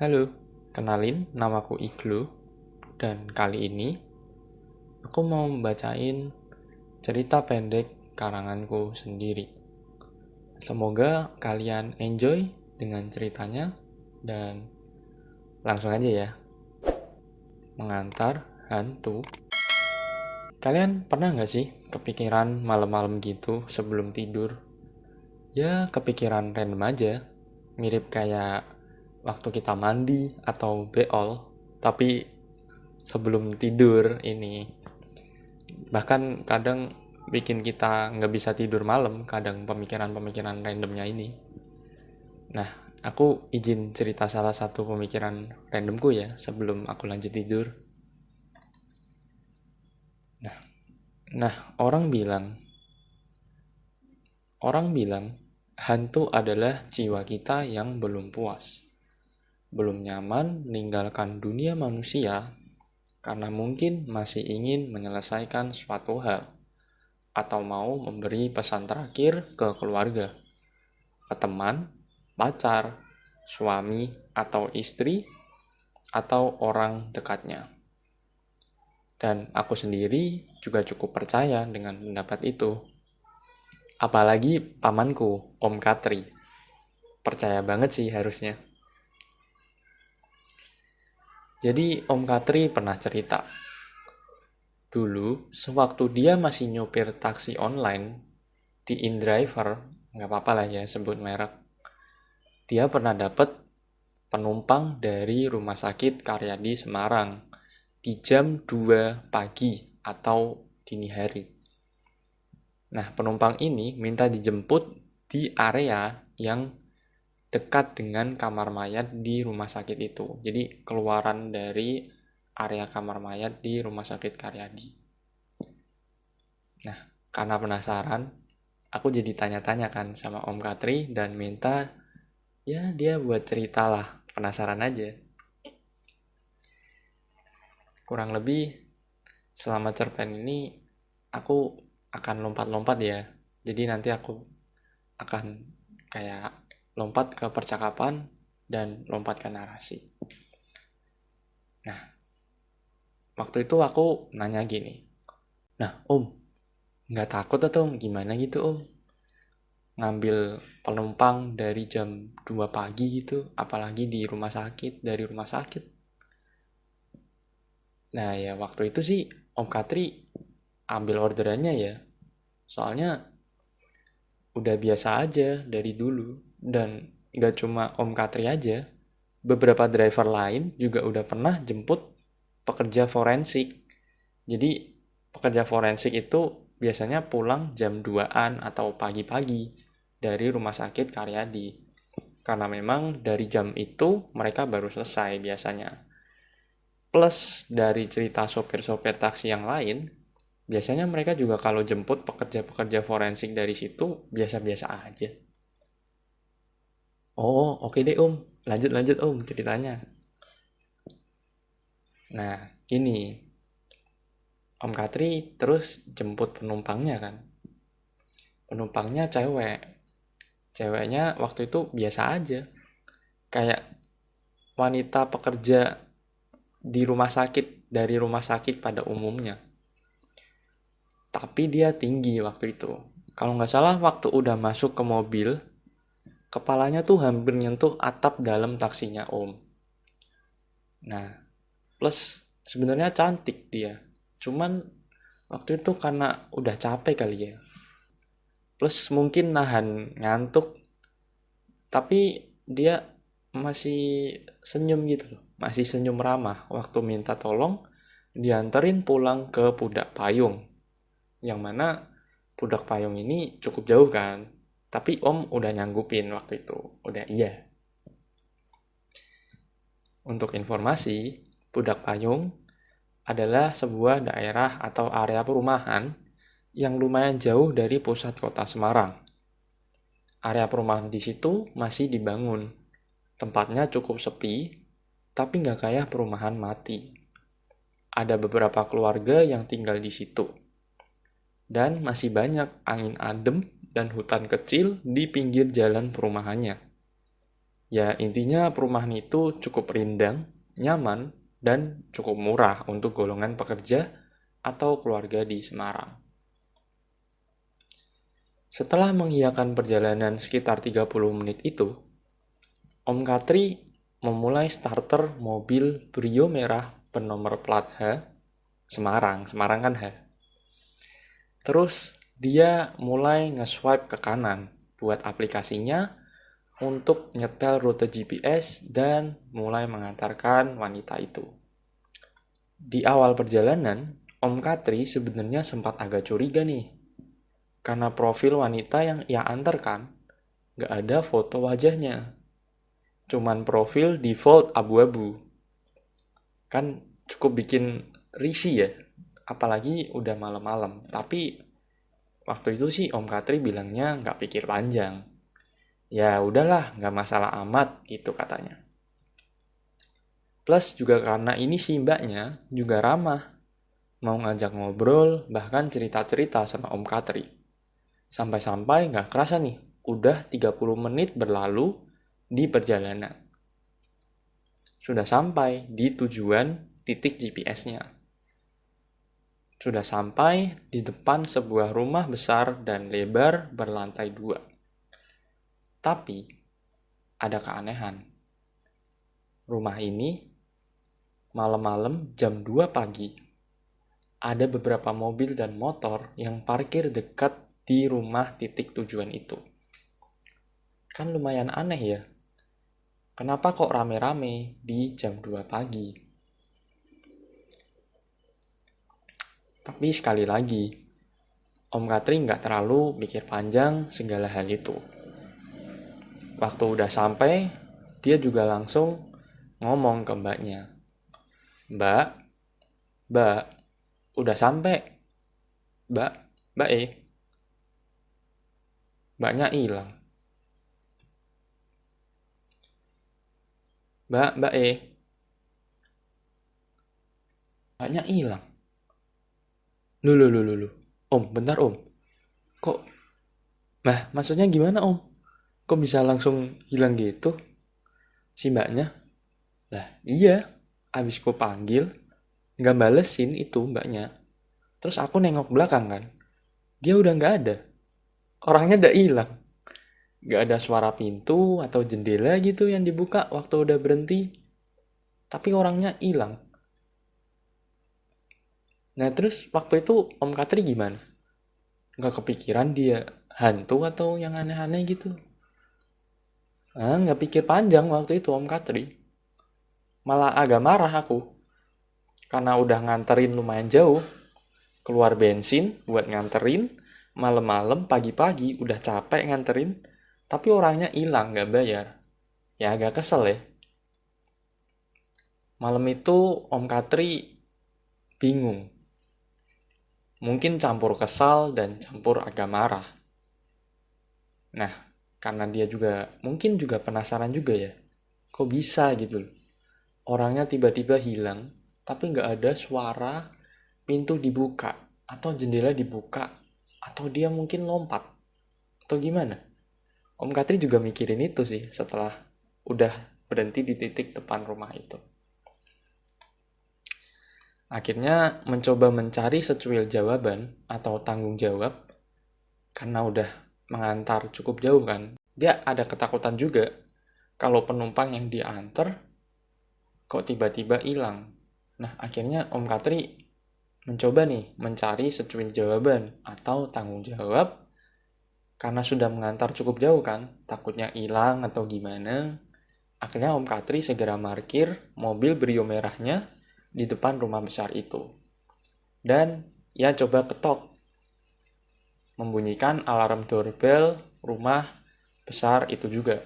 Halo, kenalin namaku Iglo dan kali ini aku mau membacain cerita pendek karanganku sendiri. Semoga kalian enjoy dengan ceritanya dan langsung aja ya. Mengantar hantu. Kalian pernah gak sih kepikiran malam-malam gitu sebelum tidur? Ya kepikiran random aja, mirip kayak waktu kita mandi atau beol, tapi sebelum tidur ini. Bahkan kadang bikin kita nggak bisa tidur malam, kadang pemikiran-pemikiran randomnya ini. Nah, aku izin cerita salah satu pemikiran randomku ya sebelum aku lanjut tidur. Nah, orang bilang hantu adalah jiwa kita yang belum puas, belum nyaman meninggalkan dunia manusia karena mungkin masih ingin menyelesaikan suatu hal atau mau memberi pesan terakhir ke keluarga, ke teman, pacar, suami atau istri, atau orang dekatnya. Dan aku sendiri juga cukup percaya dengan pendapat itu. Apalagi pamanku, Om Katri. Percaya banget sih harusnya. Jadi Om Katri pernah cerita, dulu sewaktu dia masih nyupir taksi online di InDriver, nggak apa-apa lah ya sebut merek, dia pernah dapet penumpang dari Rumah Sakit Karyadi Semarang di jam 2 pagi atau dini hari. Nah, penumpang ini minta dijemput di area yang dekat dengan kamar mayat di rumah sakit itu. Jadi keluaran dari area kamar mayat di Rumah Sakit Karyadi. Nah, karena penasaran, aku jadi tanya-tanya kan sama Om Katri dan minta ya dia buat cerita lah, penasaran aja. Kurang lebih selama cerpen ini aku akan lompat-lompat ya. Jadi nanti aku akan kayak lompat ke percakapan dan lompat ke narasi. Nah, waktu itu aku nanya gini, nah Om, nggak takut atau gimana gitu Om? Ngambil penumpang dari jam 2 pagi gitu, apalagi di rumah sakit, dari rumah sakit. Nah ya waktu itu sih Om Katri ambil orderannya ya. Soalnya udah biasa aja dari dulu. Dan gak cuma Om Katri aja, beberapa driver lain juga udah pernah jemput pekerja forensik. Jadi pekerja forensik itu biasanya pulang jam 2-an atau pagi-pagi dari rumah sakit Karyadi. Karena memang dari jam itu mereka baru selesai biasanya. Plus dari cerita sopir-sopir taksi yang lain, biasanya mereka juga kalau jemput pekerja-pekerja forensik dari situ biasa-biasa aja. Oh, oke deh Om. Lanjut Om ceritanya. Nah, ini Om Katri terus jemput penumpangnya kan. Penumpangnya cewek. Ceweknya waktu itu biasa aja. Kayak wanita pekerja di rumah sakit, dari rumah sakit pada umumnya. Tapi dia tinggi waktu itu. Kalau nggak salah waktu udah masuk ke mobil, kepalanya tuh hampir nyentuh atap dalam taksinya Om. Nah, plus sebenarnya cantik dia. Cuman waktu itu karena udah capek kali ya. Plus mungkin nahan ngantuk, tapi dia masih senyum gitu loh. Masih senyum ramah waktu minta tolong dianterin pulang ke Pudak Payung. Yang mana Pudak Payung ini cukup jauh kan. Tapi Om udah nyanggupin waktu itu. Udah iya. Untuk informasi, Pudak Payung adalah sebuah daerah atau area perumahan yang lumayan jauh dari pusat kota Semarang. Area perumahan di situ masih dibangun. Tempatnya cukup sepi, tapi nggak kayak perumahan mati. Ada beberapa keluarga yang tinggal di situ. Dan masih banyak angin adem dan hutan kecil di pinggir jalan perumahannya. Ya intinya perumahan itu cukup rindang, nyaman, dan cukup murah untuk golongan pekerja atau keluarga di Semarang. Setelah mengiyakan perjalanan sekitar 30 menit itu, Om Katri memulai starter mobil Brio merah bernomor plat H, Semarang kan H. Terus dia mulai nge-swipe ke kanan buat aplikasinya untuk nyetel rute GPS dan mulai mengantarkan wanita itu. Di awal perjalanan, Om Katri sebenarnya sempat agak curiga nih, karena profil wanita yang ia antarkan gak ada foto wajahnya. Cuman profil default abu-abu. Kan cukup bikin risih ya, apalagi udah malam-malam. Tapi waktu itu sih Om Katri bilangnya gak pikir panjang. Ya udahlah, gak masalah amat gitu katanya. Plus juga karena ini si mbaknya juga ramah. Mau ngajak ngobrol, bahkan cerita-cerita sama Om Katri. Sampai-sampai nggak kerasa nih, udah 30 menit berlalu di perjalanan. Sudah sampai di tujuan titik GPS-nya. Sudah sampai di depan sebuah rumah besar dan lebar berlantai 2. Tapi, ada keanehan. Rumah ini, malam-malam jam 2 pagi, ada beberapa mobil dan motor yang parkir dekat di rumah titik tujuan itu. Kan lumayan aneh ya. Kenapa kok rame-rame di jam 2 pagi? Tapi sekali lagi, Om Katri nggak terlalu mikir panjang segala hal itu. Waktu udah sampai, dia juga langsung ngomong ke mbaknya. Mbak, udah sampai. Mbak Mbaknya hilang. Mbak Mbaknya hilang. Loh. Om, bentar om. Kok? Nah, maksudnya gimana om? Kok bisa langsung hilang gitu? Si mbaknya? Lah, iya. Abis ku panggil, nggak balesin itu mbaknya. Terus aku nengok belakang kan. Dia udah nggak ada. Orangnya udah hilang. Nggak ada suara pintu atau jendela gitu yang dibuka waktu udah berhenti. Tapi orangnya hilang. Nah terus waktu itu Om Katri gimana? Nggak kepikiran dia hantu atau yang aneh-aneh gitu? Nggak pikir panjang waktu itu Om Katri. Malah agak marah aku. Karena udah nganterin lumayan jauh. Keluar bensin buat nganterin. Malam-malam pagi-pagi udah capek nganterin. Tapi orangnya hilang nggak bayar. Ya agak kesel ya. Malam itu Om Katri bingung. Mungkin campur kesal dan campur agak marah. Nah, karena dia juga mungkin juga penasaran juga ya. Kok bisa gitu loh. Orangnya tiba-tiba hilang, tapi nggak ada suara pintu dibuka atau jendela dibuka atau dia mungkin lompat atau gimana. Om Katri juga mikirin itu sih setelah udah berhenti di titik depan rumah itu. Akhirnya mencoba mencari secuil jawaban atau tanggung jawab karena udah mengantar cukup jauh kan. Dia ada ketakutan juga kalau penumpang yang dia antar kok tiba-tiba hilang. Nah akhirnya Om Katri mencoba nih mencari secuil jawaban atau tanggung jawab karena sudah mengantar cukup jauh kan, takutnya hilang atau gimana. Akhirnya Om Katri segera parkir mobil Brio merahnya di depan rumah besar itu. Dan ia coba ketok. Membunyikan alarm doorbell rumah besar itu juga.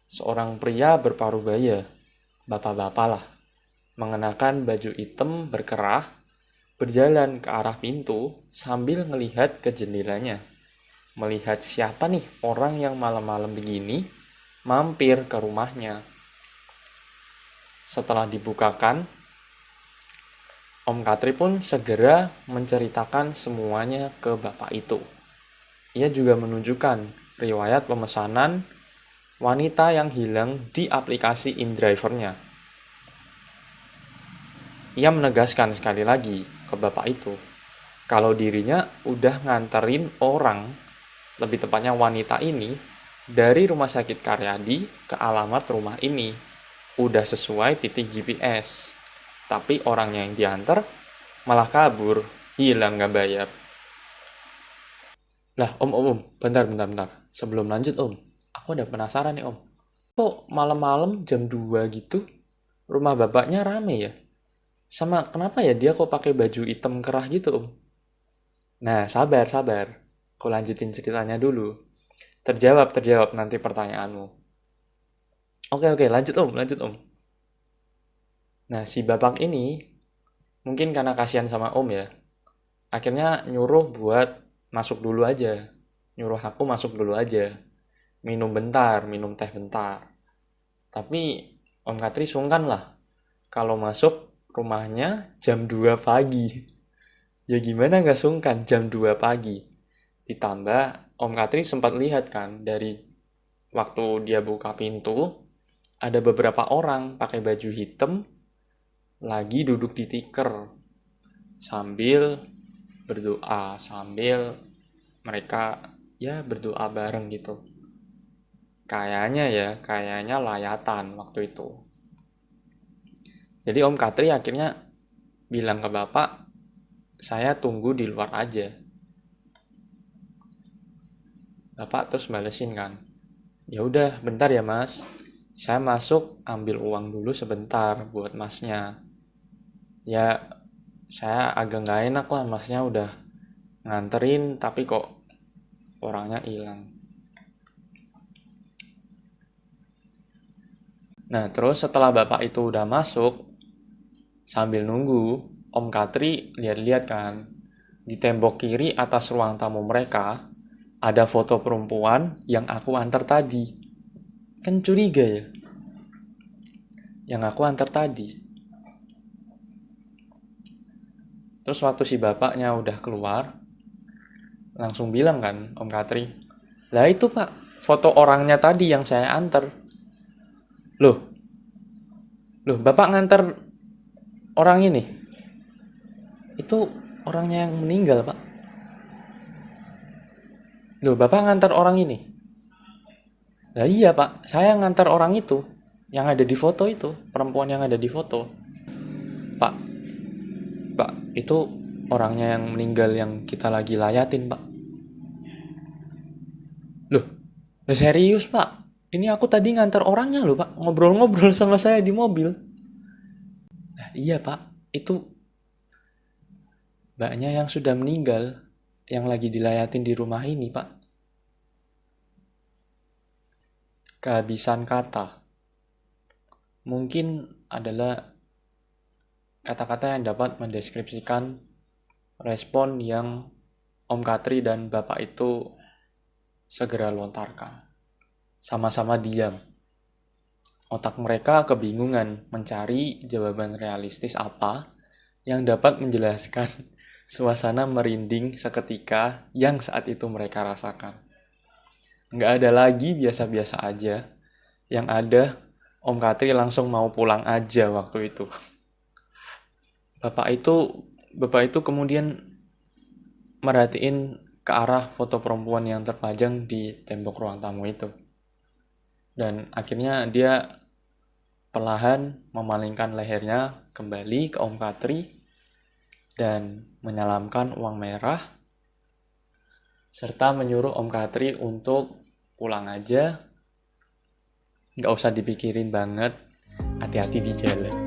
Seorang pria berparuh baya, bapak-bapak lah, mengenakan baju hitam berkerah, berjalan ke arah pintu sambil ngelihat ke jendelanya. Melihat siapa nih orang yang malam-malam begini mampir ke rumahnya. Setelah dibukakan, Om Katri pun segera menceritakan semuanya ke bapak itu. Ia juga menunjukkan riwayat pemesanan wanita yang hilang di aplikasi InDriver-nya. Ia menegaskan sekali lagi ke bapak itu, kalau dirinya udah nganterin orang, lebih tepatnya wanita ini, dari rumah sakit Karyadi ke alamat rumah ini. Udah sesuai titik GPS. Tapi orangnya yang diantar malah kabur, hilang gak bayar. Lah om, bentar. Sebelum lanjut om, aku ada penasaran nih om. Kok malam-malam jam 2 gitu, rumah bapaknya rame ya? Sama kenapa ya dia kok pakai baju hitam kerah gitu om? Nah sabar. Aku lanjutin ceritanya dulu. Terjawab nanti pertanyaanmu. Oke, lanjut om. Nah si bapak ini, mungkin karena kasihan sama om ya, akhirnya nyuruh buat masuk dulu aja. Nyuruh aku masuk dulu aja. Minum teh bentar. Tapi Om Katri sungkan lah kalau masuk rumahnya jam 2 pagi. Ya gimana gak sungkan jam 2 pagi. Ditambah Om Katri sempat lihat kan dari waktu dia buka pintu, ada beberapa orang pakai baju hitam lagi duduk di tikar sambil berdoa, sambil mereka ya berdoa bareng gitu. Kayaknya layatan waktu itu. Jadi Om Katri akhirnya bilang ke bapak, saya tunggu di luar aja. Bapak terus balesin kan, ya udah bentar ya mas, saya masuk ambil uang dulu sebentar buat masnya. Ya saya agak gak enak lah, masnya udah nganterin tapi kok orangnya hilang. Nah terus setelah bapak itu udah masuk, sambil nunggu, Om Katri lihat-lihat kan, di tembok kiri atas ruang tamu mereka ada foto perempuan yang aku antar tadi. Kan curiga ya, yang aku antar tadi. Terus waktu si bapaknya udah keluar, langsung bilang kan Om Katri, lah itu pak, foto orangnya tadi yang saya antar. Loh bapak nganter orang ini? Itu orangnya yang meninggal pak. Loh bapak ngantar orang ini? Lah iya pak, saya ngantar orang itu, yang ada di foto itu, perempuan yang ada di foto. Pak, itu orangnya yang meninggal yang kita lagi layatin pak. Loh serius pak? Ini aku tadi ngantar orangnya loh pak, ngobrol-ngobrol sama saya di mobil. Nah, iya pak, itu mbaknya yang sudah meninggal, yang lagi dilayatin di rumah ini pak. Kehabisan kata mungkin adalah kata-kata yang dapat mendeskripsikan respon yang Om Katri dan bapak itu segera lontarkan. Sama-sama diam. Otak mereka kebingungan mencari jawaban realistis apa yang dapat menjelaskan suasana merinding seketika yang saat itu mereka rasakan. Nggak ada lagi biasa-biasa aja. Yang ada, Om Katri langsung mau pulang aja waktu itu. Bapak itu kemudian merhatiin ke arah foto perempuan yang terpajang di tembok ruang tamu itu. Dan akhirnya dia perlahan memalingkan lehernya kembali ke Om Katri dan menyalamkan uang merah serta menyuruh Om Katri untuk pulang aja, gak usah dipikirin banget, hati-hati di jalan.